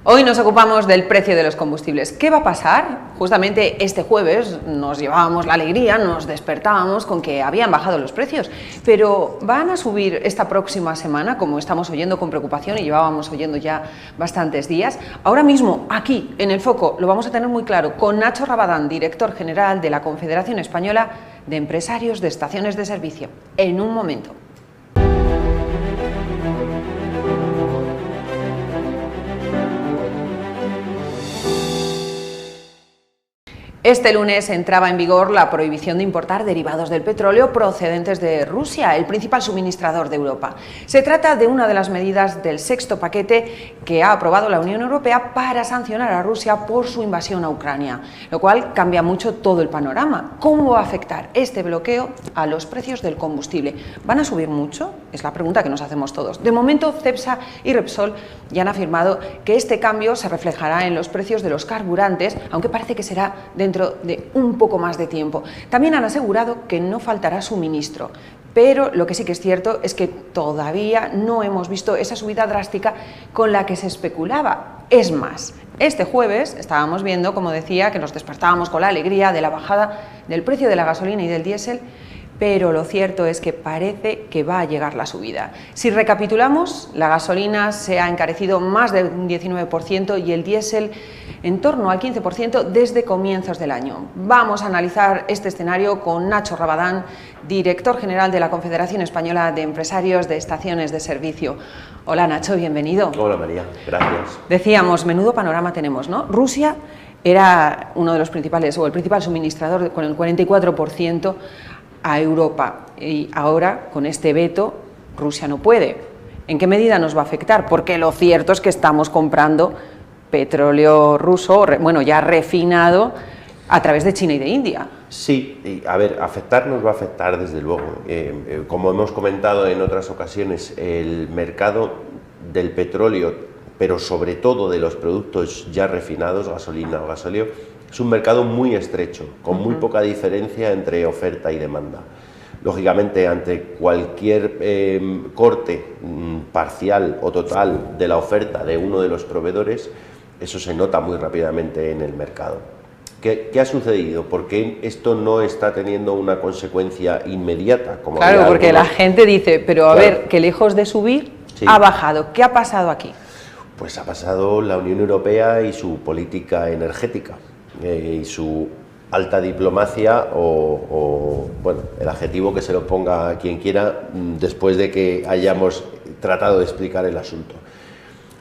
Hoy nos ocupamos del precio de los combustibles. ¿Qué va a pasar? Justamente este jueves nos llevábamos la alegría, nos despertábamos con que habían bajado los precios, pero ¿van a subir esta próxima semana, como estamos oyendo con preocupación y llevábamos oyendo ya bastantes días? Ahora mismo, aquí, en el foco, lo vamos a tener muy claro con Nacho Rabadán, director general de la Confederación Española de Empresarios de Estaciones de Servicio. En un momento. Este lunes entraba en vigor la prohibición de importar derivados del petróleo procedentes de Rusia, el principal suministrador de Europa. Se trata de una de las medidas del sexto paquete que ha aprobado la Unión Europea para sancionar a Rusia por su invasión a Ucrania, lo cual cambia mucho todo el panorama. ¿Cómo va a afectar este bloqueo a los precios del combustible? ¿Van a subir mucho? Es la pregunta que nos hacemos todos. De momento, Cepsa y Repsol ya han afirmado que este cambio se reflejará en los precios de los carburantes, aunque parece que será dentro de un poco más de tiempo. También han asegurado que no faltará suministro, pero lo que sí que es cierto es que todavía no hemos visto esa subida drástica con la que se especulaba. Es más, este jueves estábamos viendo, como decía, que nos despertábamos con la alegría de la bajada del precio de la gasolina y del diésel, pero lo cierto es que parece que va a llegar la subida. Si recapitulamos, la gasolina se ha encarecido más de un 19% y el diésel en torno al 15% desde comienzos del año. Vamos a analizar este escenario con Nacho Rabadán, director general de la Confederación Española de Empresarios de Estaciones de Servicio. Hola Nacho, bienvenido. Hola María, gracias. Decíamos, menudo panorama tenemos, ¿no? Rusia era uno de los principales, o el principal suministrador con el 44% a Europa, y ahora con este veto Rusia no puede. ¿En qué medida nos va a afectar? Porque lo cierto es que estamos comprando petróleo ruso, bueno, ya refinado a través de China y de India. Sí, a ver, afectar nos va a afectar desde luego. Como hemos comentado en otras ocasiones, el mercado del petróleo, pero sobre todo de los productos ya refinados, gasolina o gasóleo, es un mercado muy estrecho, con muy poca diferencia entre oferta y demanda. Lógicamente, ante cualquier corte parcial o total de la oferta de uno de los proveedores, eso se nota muy rápidamente en el mercado. ¿Qué ha sucedido? ¿Por qué esto no está teniendo una consecuencia inmediata? Como claro, porque la gente dice, pero a ver, que lejos de subir, sí, ha bajado. ¿Qué ha pasado aquí? Pues ha pasado la Unión Europea y su política energética. Y su alta diplomacia o bueno, el adjetivo que se lo ponga quien quiera después de que hayamos tratado de explicar el asunto.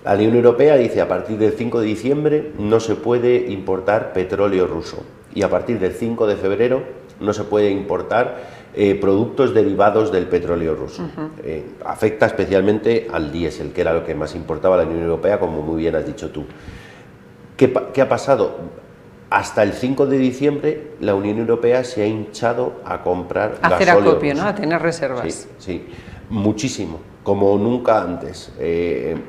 La Unión Europea dice a partir del 5 de diciembre no se puede importar petróleo ruso y a partir del 5 de febrero no se puede importar productos derivados del petróleo ruso. Afecta especialmente al diésel, que era lo que más importaba a la Unión Europea, como muy bien has dicho tú. ¿Qué ha pasado? Hasta el 5 de diciembre la Unión Europea se ha hinchado a comprar gasóleo. Hacer acopio, ¿no? A tener reservas. Sí, sí, muchísimo, como nunca antes.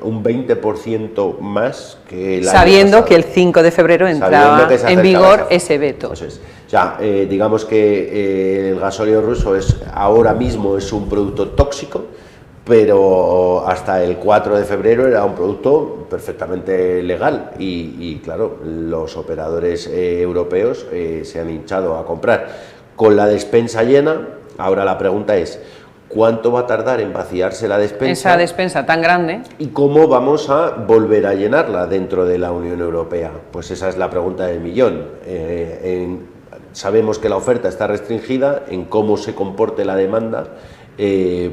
Un 20% más que el año sabiendo pasado. Que el 5 de febrero entraba en vigor ese veto. Eso es. Ya, digamos que el gasóleo ruso ahora mismo es un producto tóxico, pero hasta el 4 de febrero era un producto perfectamente legal y claro, los operadores europeos se han hinchado a comprar. Con la despensa llena, ahora la pregunta es, ¿cuánto va a tardar en vaciarse la despensa? Esa despensa tan grande. ¿Y cómo vamos a volver a llenarla dentro de la Unión Europea? Pues esa es la pregunta del millón. Sabemos que la oferta está restringida, en cómo se comporte la demanda,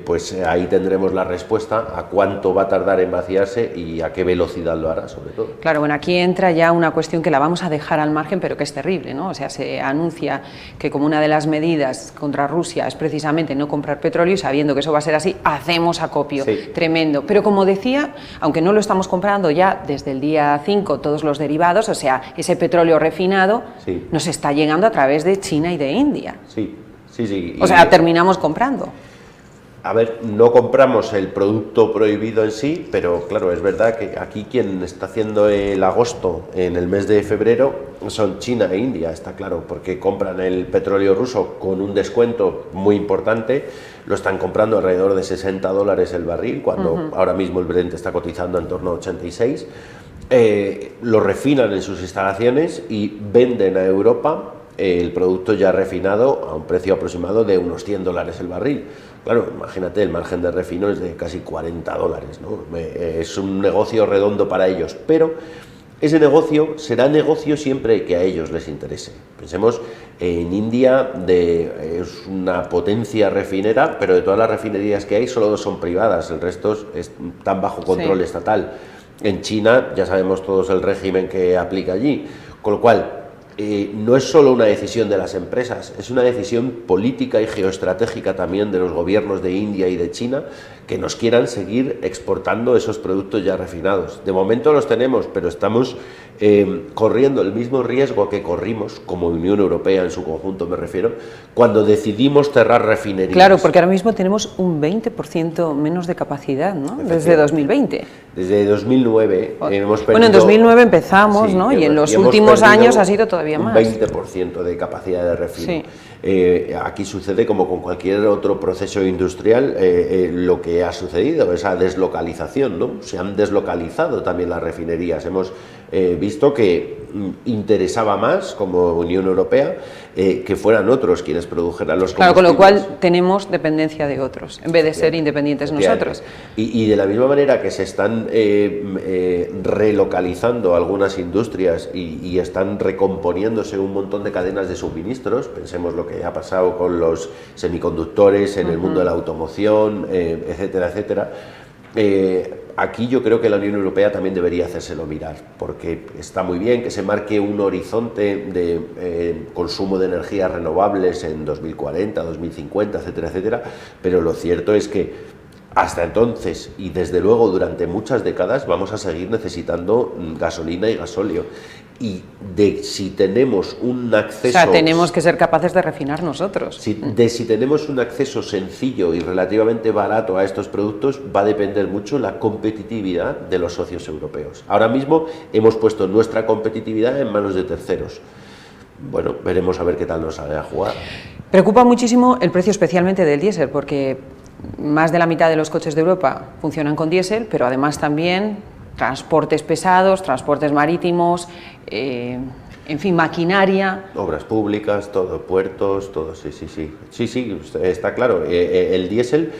pues ahí tendremos la respuesta a cuánto va a tardar en vaciarse y a qué velocidad lo hará, sobre todo. Claro, bueno, aquí entra ya una cuestión que la vamos a dejar al margen, pero que es terrible, ¿no? O sea, se anuncia que como una de las medidas contra Rusia es precisamente no comprar petróleo y sabiendo que eso va a ser así, hacemos acopio. Sí. Tremendo. Pero como decía, aunque no lo estamos comprando ya desde el día 5 todos los derivados, o sea, ese petróleo refinado, sí, nos está llegando a través de China y de India. Sí, sí, sí. O sea, terminamos comprando. A ver, no compramos el producto prohibido en sí, pero claro, es verdad que aquí quien está haciendo el agosto en el mes de febrero son China e India, está claro, porque compran el petróleo ruso con un descuento muy importante, lo están comprando alrededor de $60 el barril, cuando ahora mismo el Brent está cotizando en torno a 86. lo refinan en sus instalaciones y venden a Europa el producto ya refinado a un precio aproximado de unos $100 el barril. Claro, imagínate, el margen de refino es de casi $40, ¿no? Es un negocio redondo para ellos, pero ese negocio será negocio siempre que a ellos les interese. Pensemos en India, es una potencia refinera, pero de todas las refinerías que hay, solo 2 son privadas, el resto están bajo control estatal. En China ya sabemos todos el régimen que aplica allí, con lo cual no es solo una decisión de las empresas, es una decisión política y geoestratégica también de los gobiernos de India y de China, que nos quieran seguir exportando esos productos ya refinados. De momento los tenemos, pero estamos corriendo el mismo riesgo que corrimos, como Unión Europea en su conjunto me refiero, cuando decidimos cerrar refinerías. Claro, porque ahora mismo tenemos un 20% menos de capacidad, ¿no? Desde 2020. Desde 2009 hemos perdido... Bueno, en 2009 empezamos, sí, ¿no? Y en los últimos años ha sido todavía más. Un 20% de capacidad de refino. Sí. Aquí sucede como con cualquier otro proceso industrial, lo que ha sucedido, esa deslocalización, ¿no? Se han deslocalizado también las refinerías. Hemos visto que interesaba más, como Unión Europea, que fueran otros quienes produjeran los combustibles. Claro, con lo cual tenemos dependencia de otros, en vez de ser independientes nosotros. Y de la misma manera que se están relocalizando algunas industrias y están recomponiéndose un montón de cadenas de suministros, pensemos lo que ha pasado con los semiconductores en el mundo de la automoción, etcétera, etcétera. Aquí yo creo que la Unión Europea también debería hacérselo mirar, porque está muy bien que se marque un horizonte de consumo de energías renovables en 2040, 2050, etcétera, etcétera, pero lo cierto es que hasta entonces, y desde luego durante muchas décadas, vamos a seguir necesitando gasolina y gasóleo. Y si tenemos un acceso... O sea, tenemos que ser capaces de refinar nosotros. Si tenemos un acceso sencillo y relativamente barato a estos productos, va a depender mucho la competitividad de los socios europeos. Ahora mismo hemos puesto nuestra competitividad en manos de terceros. Bueno, veremos a ver qué tal nos sale a jugar. Preocupa muchísimo el precio especialmente del diésel, porque más de la mitad de los coches de Europa funcionan con diésel, pero además también transportes pesados, transportes marítimos, en fin, maquinaria. Obras públicas, todo, puertos, todo, sí, está claro. El diésel,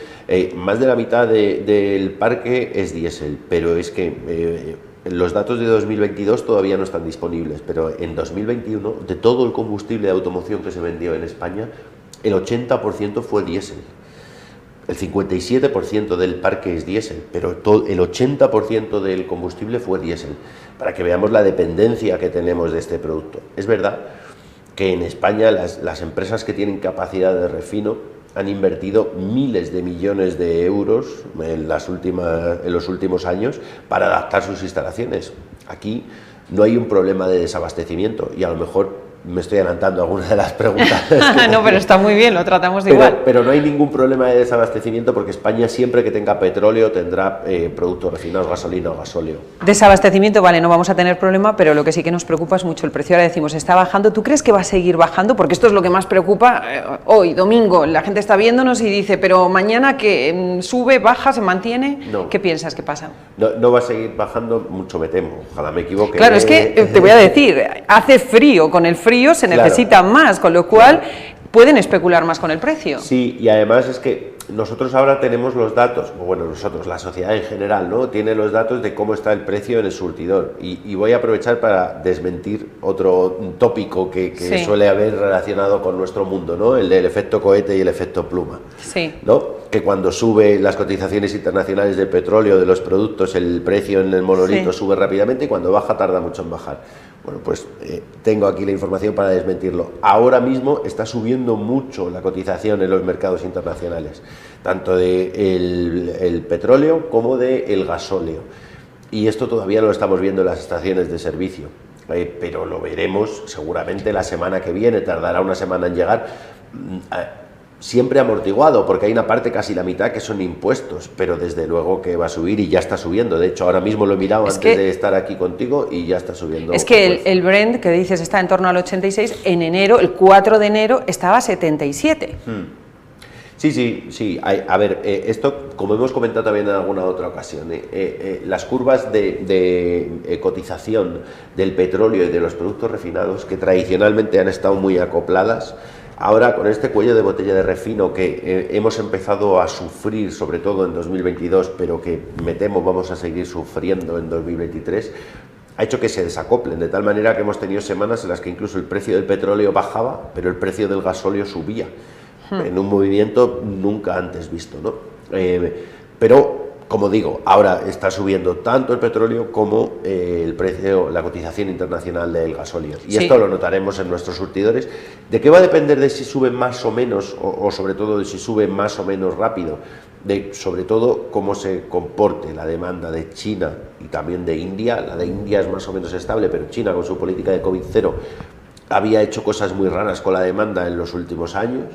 más de la mitad del parque es diésel, pero es que los datos de 2022 todavía no están disponibles, pero en 2021, de todo el combustible de automoción que se vendió en España, el 80% fue diésel. El 57% del parque es diésel, pero el 80% del combustible fue diésel, para que veamos la dependencia que tenemos de este producto. Es verdad que en España las empresas que tienen capacidad de refino han invertido miles de millones de euros en los últimos años para adaptar sus instalaciones. Aquí no hay un problema de desabastecimiento y a lo mejor me estoy adelantando a algunas de las preguntas. No, pero está muy bien, lo tratamos de igual. Pero no hay ningún problema de desabastecimiento porque España siempre que tenga petróleo tendrá productos refinados, gasolina o gasóleo. Desabastecimiento, vale, no vamos a tener problema, pero lo que sí que nos preocupa es mucho el precio. Ahora decimos, está bajando. ¿Tú crees que va a seguir bajando? Porque esto es lo que más preocupa hoy, domingo. La gente está viéndonos y dice, pero mañana que sube, baja, se mantiene. No. ¿Qué piensas que pasa? No va a seguir bajando, mucho me temo. Ojalá me equivoque. Claro, es que te voy a decir, hace frío, con el frío se necesita más, con lo cual pueden especular más con el precio. Sí, y además es que nosotros ahora tenemos los datos, bueno, nosotros, la sociedad en general, ¿no? Tiene los datos de cómo está el precio en el surtidor. Y voy a aprovechar para desmentir otro tópico que suele haber relacionado con nuestro mundo, ¿no? El del efecto cohete y el efecto pluma. Sí. ¿No? Que cuando sube las cotizaciones internacionales de petróleo, de los productos, el precio en el monolito sube rápidamente y cuando baja tarda mucho en bajar. Bueno, pues tengo aquí la información para desmentirlo. Ahora mismo está subiendo mucho la cotización en los mercados internacionales, tanto del petróleo como del gasóleo. Y esto todavía no lo estamos viendo en las estaciones de servicio, pero lo veremos seguramente la semana que viene, tardará una semana en llegar. Siempre amortiguado, porque hay una parte, casi la mitad, que son impuestos, pero desde luego que va a subir y ya está subiendo. De hecho, ahora mismo lo he mirado antes de estar aquí contigo y ya está subiendo. Es que el Brent, que dices, está en torno al 86, en enero, el 4 de enero, estaba a 77. Sí. A ver, esto, como hemos comentado también en alguna otra ocasión, las curvas de cotización del petróleo y de los productos refinados, que tradicionalmente han estado muy acopladas, ahora con este cuello de botella de refino que hemos empezado a sufrir, sobre todo en 2022, pero que me temo vamos a seguir sufriendo en 2023, ha hecho que se desacoplen, de tal manera que hemos tenido semanas en las que incluso el precio del petróleo bajaba, pero el precio del gasóleo subía, en un movimiento nunca antes visto, ¿no? Pero, como digo, ahora está subiendo tanto el petróleo como el precio, la cotización internacional del gasóleo. Y esto lo notaremos en nuestros surtidores. ¿De qué va a depender de si sube más o menos, o sobre todo de si sube más o menos rápido? De sobre todo cómo se comporte la demanda de China y también de India. La de India es más o menos estable, pero China, con su política de COVID-0, había hecho cosas muy raras con la demanda en los últimos años.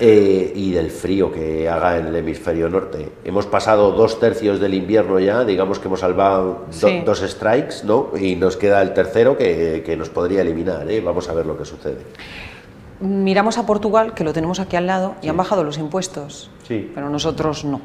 Y del frío que haga en el hemisferio norte. Hemos pasado 2/3 del invierno ya, digamos que hemos salvado dos strikes, ¿no? Y nos queda el tercero que nos podría eliminar, ¿eh? Vamos a ver lo que sucede. Miramos a Portugal, que lo tenemos aquí al lado, y han bajado los impuestos, pero nosotros no.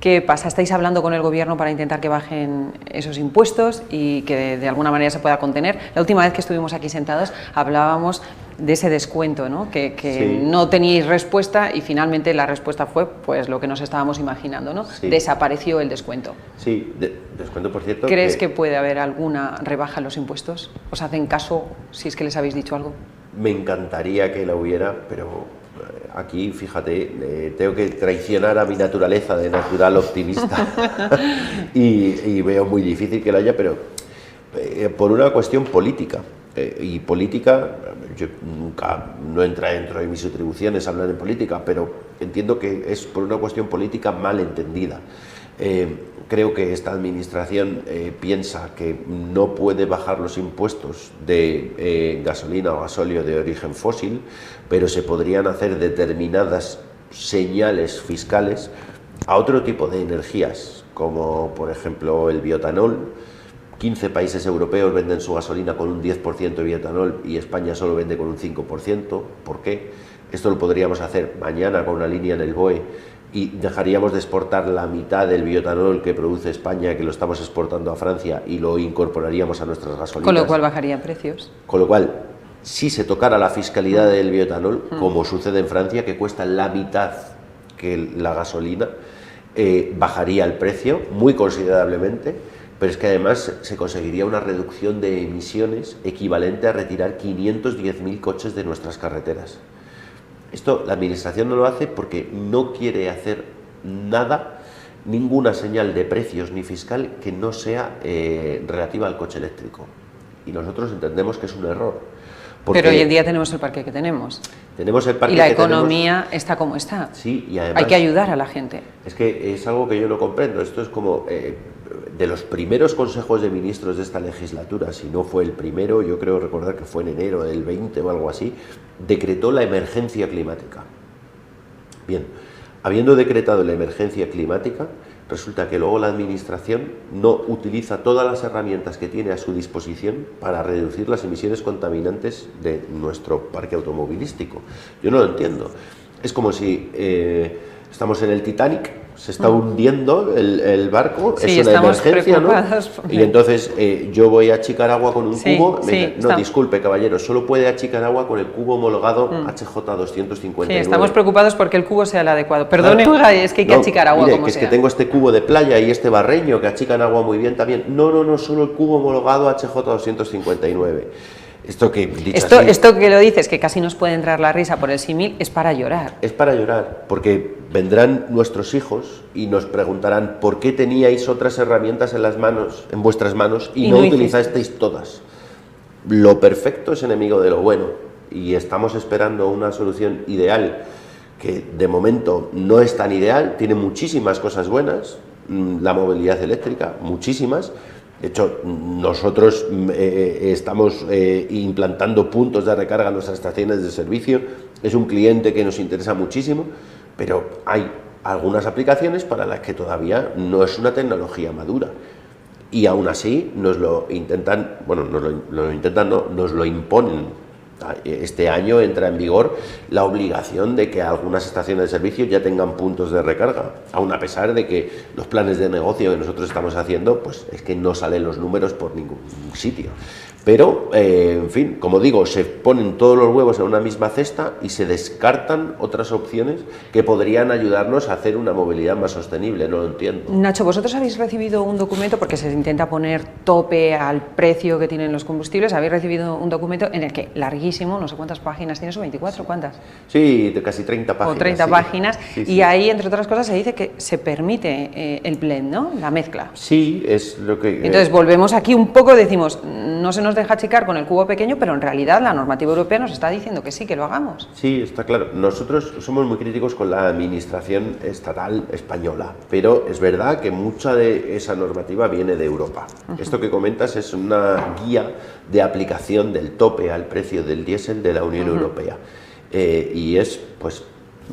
¿Qué pasa? ¿Estáis hablando con el gobierno para intentar que bajen esos impuestos y que de alguna manera se pueda contener? La última vez que estuvimos aquí sentados hablábamos de ese descuento, ¿no? Que no teníais respuesta y finalmente la respuesta fue pues lo que nos estábamos imaginando, ¿no? Desapareció el descuento. Sí, descuento, por cierto. ¿Crees que puede haber alguna rebaja en los impuestos? ¿Os hacen caso si es que les habéis dicho algo? Me encantaría que la hubiera, pero aquí, fíjate, tengo que traicionar a mi naturaleza de natural optimista y veo muy difícil que lo haya, pero por una cuestión política. Y política, yo nunca no entra dentro de mis atribuciones hablar de política, pero entiendo que es por una cuestión política mal entendida. Creo que esta administración piensa que no puede bajar los impuestos de gasolina o gasóleo de origen fósil, pero se podrían hacer determinadas señales fiscales a otro tipo de energías, como por ejemplo el bioetanol. 15 países europeos venden su gasolina con un 10% de bioetanol y España solo vende con un 5%. ¿Por qué? Esto lo podríamos hacer mañana con una línea en el BOE y dejaríamos de exportar la mitad del bioetanol que produce España, que lo estamos exportando a Francia, y lo incorporaríamos a nuestras gasolinas. Con lo cual bajarían precios. Con lo cual, si se tocara la fiscalidad del bioetanol, como sucede en Francia, que cuesta la mitad que la gasolina, bajaría el precio muy considerablemente. Pero es que además se conseguiría una reducción de emisiones equivalente a retirar 510.000 coches de nuestras carreteras. Esto la administración no lo hace porque no quiere hacer nada, ninguna señal de precios ni fiscal que no sea relativa al coche eléctrico. Y nosotros entendemos que es un error. Pero hoy en día tenemos el parque que tenemos. Tenemos el parque y la economía está como está. Sí, y además hay que ayudar a la gente. Es que es algo que yo no comprendo. Esto es como de los primeros consejos de ministros de esta legislatura, si no fue el primero, yo creo recordar que fue en enero del 20 o algo así, decretó la emergencia climática. Bien, habiendo decretado la emergencia climática, resulta que luego la administración no utiliza todas las herramientas que tiene a su disposición para reducir las emisiones contaminantes de nuestro parque automovilístico. Yo no lo entiendo. Es como si estamos en el Titanic, se está hundiendo el barco, sí, es una emergencia, ¿no? Porque... Y entonces yo voy a achicar agua con un cubo, no, disculpe caballero, solo puede achicar agua con el cubo homologado HJ259. Sí, estamos preocupados porque el cubo sea el adecuado. Perdone, es que hay que achicar agua mire, como que sea. Es que tengo este cubo de playa y este barreño que achican agua muy bien también. No, solo el cubo homologado HJ259. Esto que lo dices, que casi nos puede entrar la risa por el símil, es para llorar. Es para llorar, porque vendrán nuestros hijos y nos preguntarán por qué teníais otras herramientas en vuestras manos y no utilizasteis todas. Lo perfecto es enemigo de lo bueno y estamos esperando una solución ideal que de momento no es tan ideal, tiene muchísimas cosas buenas, la movilidad eléctrica, muchísimas. De hecho, nosotros estamos implantando puntos de recarga en nuestras estaciones de servicio. Es un cliente que nos interesa muchísimo, pero hay algunas aplicaciones para las que todavía no es una tecnología madura. Y aún así nos lo intentan, nos lo imponen Este año entra en vigor la obligación de que algunas estaciones de servicio ya tengan puntos de recarga, aun a pesar de que los planes de negocio que nosotros estamos haciendo, pues es que no salen los números por ningún sitio. Pero, en fin, como digo, se ponen todos los huevos en una misma cesta y se descartan otras opciones que podrían ayudarnos a hacer una movilidad más sostenible, no lo entiendo. Nacho, vosotros habéis recibido un documento, porque se intenta poner tope al precio que tienen los combustibles, habéis recibido un documento en el que, larguísimo, no sé cuántas páginas tiene eso, 24, ¿cuántas? Sí, de casi 30 páginas. O 30 sí. páginas, Sí, y ahí, entre otras cosas, se dice que se permite el blend, ¿no? La mezcla. Sí, es lo que... Entonces volvemos aquí un poco, decimos, no se nos deja achicar con el cubo pequeño, pero en realidad la normativa europea nos está diciendo que sí, que lo hagamos. Sí, está claro. Nosotros somos muy críticos con la administración estatal española, pero es verdad que mucha de esa normativa viene de Europa. Esto que comentas es una guía de aplicación del tope al precio del diésel de la Unión Europea. Y es, pues,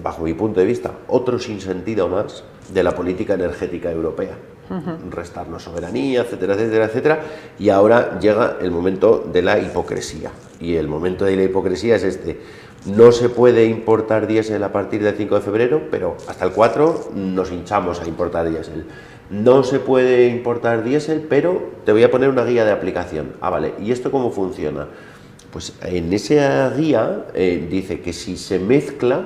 bajo mi punto de vista, otro sinsentido más de la política energética europea. Restarnos soberanía, etcétera, etcétera, etcétera, y ahora llega el momento de la hipocresía, y el momento de la hipocresía es este: no se puede importar diésel a partir del 5 de febrero, pero hasta el 4 nos hinchamos a importar diésel. No se puede importar diésel, pero te voy a poner una guía de aplicación. Ah, vale, ¿y esto cómo funciona? Pues en esa guía dice que si se mezcla,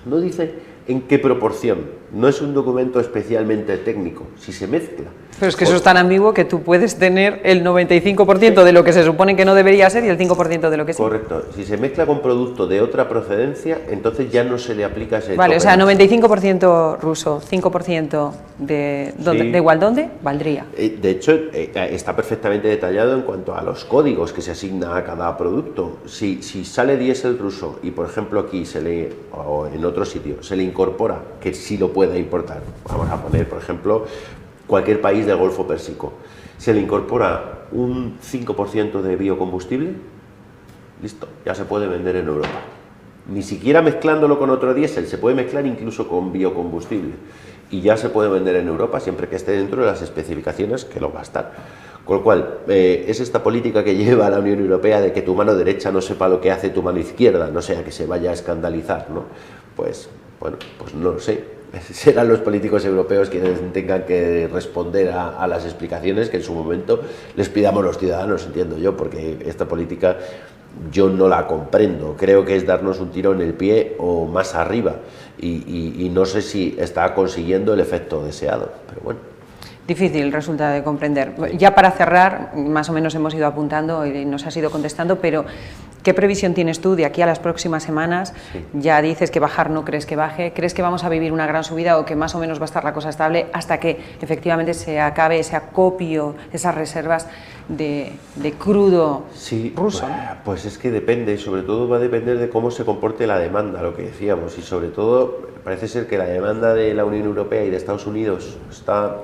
no dice en qué proporción, no es un documento especialmente técnico, si se mezcla. Pero es que eso es tan ambiguo que tú puedes tener el 95% de lo que se supone que no debería ser y el 5% de lo que sí. Correcto, si se mezcla con producto de otra procedencia, entonces ya no se le aplica ese Vale, tope. o sea, 95% ruso, 5% de, ¿dónde? Sí. ¿De igual dónde? Valdría. De hecho, está perfectamente detallado en cuanto a los códigos que se asigna a cada producto. Si sale diésel ruso y, por ejemplo, aquí o en otro sitio se le incorpora que sí lo pueda importar, vamos a poner, por ejemplo, cualquier país del Golfo Pérsico, se le incorpora un 5% de biocombustible, listo, ya se puede vender en Europa. Ni siquiera mezclándolo con otro diésel, se puede mezclar incluso con biocombustible y ya se puede vender en Europa siempre que esté dentro de las especificaciones que lo va a estar. Con lo cual, es esta política que lleva la Unión Europea de que tu mano derecha no sepa lo que hace tu mano izquierda, no sea que se vaya a escandalizar, ¿no? Pues, bueno, pues no lo sé. Serán los políticos europeos quienes tengan que responder a las explicaciones que en su momento les pidamos los ciudadanos, entiendo yo, porque esta política yo no la comprendo. Creo que es darnos un tiro en el pie o más arriba y no sé si está consiguiendo el efecto deseado, pero bueno. Difícil resulta de comprender. Ya para cerrar, más o menos hemos ido apuntando y nos has ido contestando, pero ¿qué previsión tienes tú de aquí a las próximas semanas? Sí. Ya dices que bajar no crees que baje. ¿Crees que vamos a vivir una gran subida o que más o menos va a estar la cosa estable hasta que efectivamente se acabe ese acopio, esas reservas de crudo ruso? Pues es que depende, sobre todo va a depender de cómo se comporte la demanda, lo que decíamos, y sobre todo parece ser que la demanda de la Unión Europea y de Estados Unidos está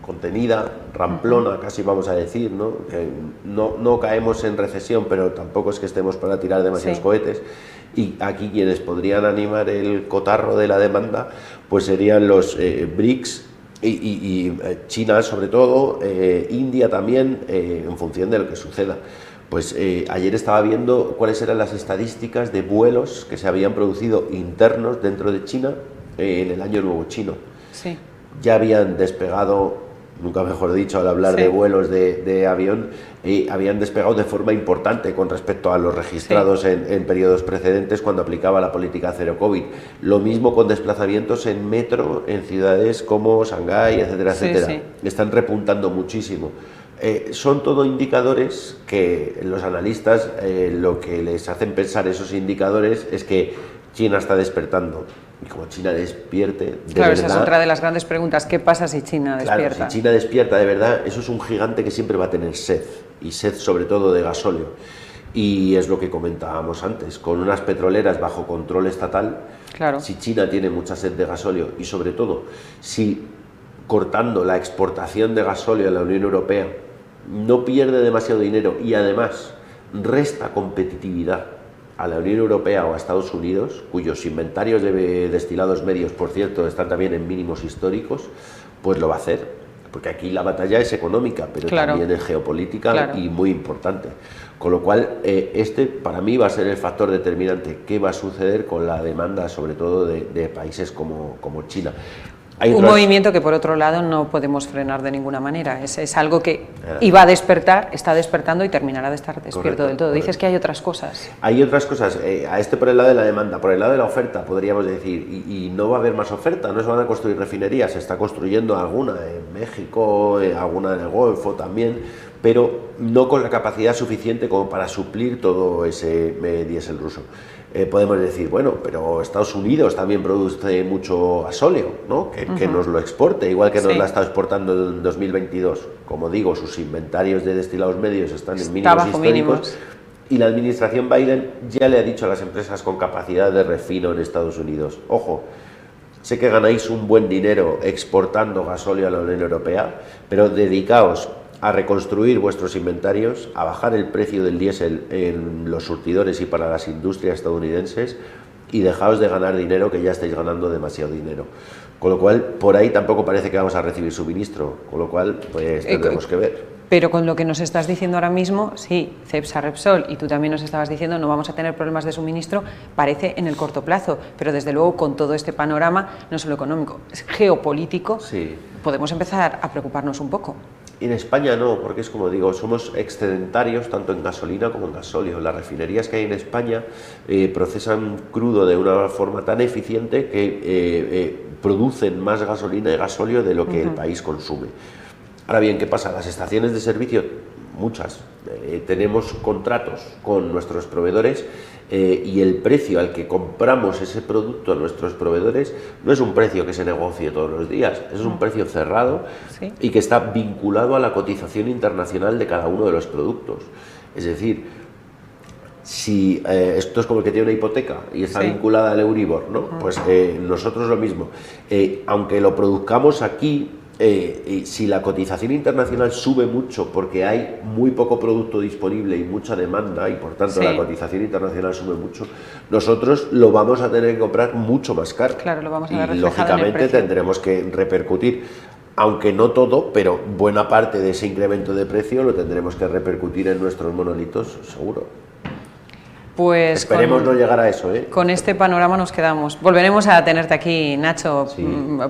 contenida, ramplona, casi vamos a decir, ¿no? Que no caemos en recesión, pero tampoco es que estemos para tirar demasiados cohetes. Y aquí quienes podrían animar el cotarro de la demanda, pues serían los BRICS y China sobre todo, India también, en función de lo que suceda. Pues ayer estaba viendo cuáles eran las estadísticas de vuelos que se habían producido internos dentro de China en el Año Nuevo Chino. Sí. Ya habían despegado, nunca mejor dicho, al hablar de vuelos de avión, habían despegado de forma importante con respecto a los registrados en periodos precedentes cuando aplicaba la política cero COVID. Lo mismo con desplazamientos en metro en ciudades como Shanghái, etcétera, etcétera. Están repuntando muchísimo. Son todo indicadores que los analistas lo que les hacen pensar esos indicadores es que China está despertando. Y como China despierte, claro, esa es otra de las grandes preguntas. ¿Qué pasa si China despierta? Claro, si China despierta de verdad, eso es un gigante que siempre va a tener sed, y sed sobre todo de gasóleo. Y es lo que comentábamos antes, con unas petroleras bajo control estatal, si China tiene mucha sed de gasóleo y sobre todo si cortando la exportación de gasóleo a la Unión Europea no pierde demasiado dinero y además resta competitividad a la Unión Europea o a Estados Unidos, cuyos inventarios de destilados medios, por cierto, están también en mínimos históricos, pues lo va a hacer, porque aquí la batalla es económica, pero claro, también es geopolítica, claro, y muy importante. Con lo cual, este para mí va a ser el factor determinante. ¿Qué va a suceder con la demanda, sobre todo de países como China? Un movimiento que, por otro lado, no podemos frenar de ninguna manera. Es algo que iba a despertar, está despertando y terminará de estar despierto correcto, del todo. correcto. Dices que hay otras cosas. Hay otras cosas. A este por el lado de la demanda, por el lado de la oferta, podríamos decir, y no va a haber más oferta, no se van a construir refinerías, se está construyendo alguna en México, alguna en el Golfo también, pero no con la capacidad suficiente como para suplir todo ese diésel ruso. Podemos decir, bueno, pero Estados Unidos también produce mucho gasóleo, ¿no? Que nos lo exporte, igual que nos la está exportando en 2022. Como digo, sus inventarios de destilados medios están en mínimos históricos. Y la administración Biden ya le ha dicho a las empresas con capacidad de refino en Estados Unidos, ojo, sé que ganáis un buen dinero exportando gasóleo a la Unión Europea, pero dedicaos a reconstruir vuestros inventarios, a bajar el precio del diésel en los surtidores y para las industrias estadounidenses, y dejaos de ganar dinero, que ya estáis ganando demasiado dinero. Con lo cual, por ahí tampoco parece que vamos a recibir suministro, con lo cual, pues tendremos que ver. Pero con lo que nos estás diciendo ahora mismo, sí, Cepsa, Repsol, y tú también nos estabas diciendo, no vamos a tener problemas de suministro, parece en el corto plazo, pero desde luego con todo este panorama, no solo económico, es geopolítico, sí, podemos empezar a preocuparnos un poco. En España no, porque es como digo, somos excedentarios tanto en gasolina como en gasóleo. Las refinerías que hay en España procesan crudo de una forma tan eficiente que producen más gasolina y gasóleo de lo que el país consume. Ahora bien, ¿qué pasa? Las estaciones de servicio, muchas, tenemos contratos con nuestros proveedores y el precio al que compramos ese producto a nuestros proveedores no es un precio que se negocie todos los días, es un precio cerrado, ¿sí?, y que está vinculado a la cotización internacional de cada uno de los productos. Es decir, si esto es como el que tiene una hipoteca y está vinculada al Euribor, ¿no? Pues nosotros lo mismo. Aunque lo produzcamos aquí, si la cotización internacional sube mucho porque hay muy poco producto disponible y mucha demanda, y por tanto la cotización internacional sube mucho, nosotros lo vamos a tener que comprar mucho más caro. Claro, lo vamos a ver y lógicamente tendremos que repercutir, aunque no todo, pero buena parte de ese incremento de precio lo tendremos que repercutir en nuestros monolitos, seguro. Pues esperemos no llegar a eso, ¿eh? Con este panorama nos quedamos. Volveremos a tenerte aquí, Nacho,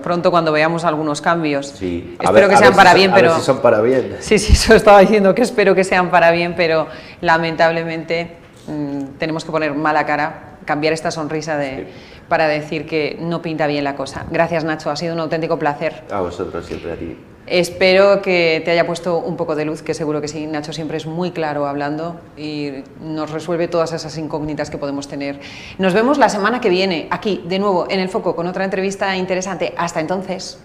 pronto cuando veamos algunos cambios. Sí. Espero que sean para bien, pero... A ver si son para bien. Sí, eso estaba diciendo, que espero que sean para bien, pero lamentablemente tenemos que poner mala cara, cambiar esta sonrisa para decir que no pinta bien la cosa. Gracias, Nacho, ha sido un auténtico placer. A vosotros, siempre a ti. Espero que te haya puesto un poco de luz, que seguro que sí. Nacho siempre es muy claro hablando y nos resuelve todas esas incógnitas que podemos tener. Nos vemos la semana que viene, aquí, de nuevo, en El Foco, con otra entrevista interesante. Hasta entonces.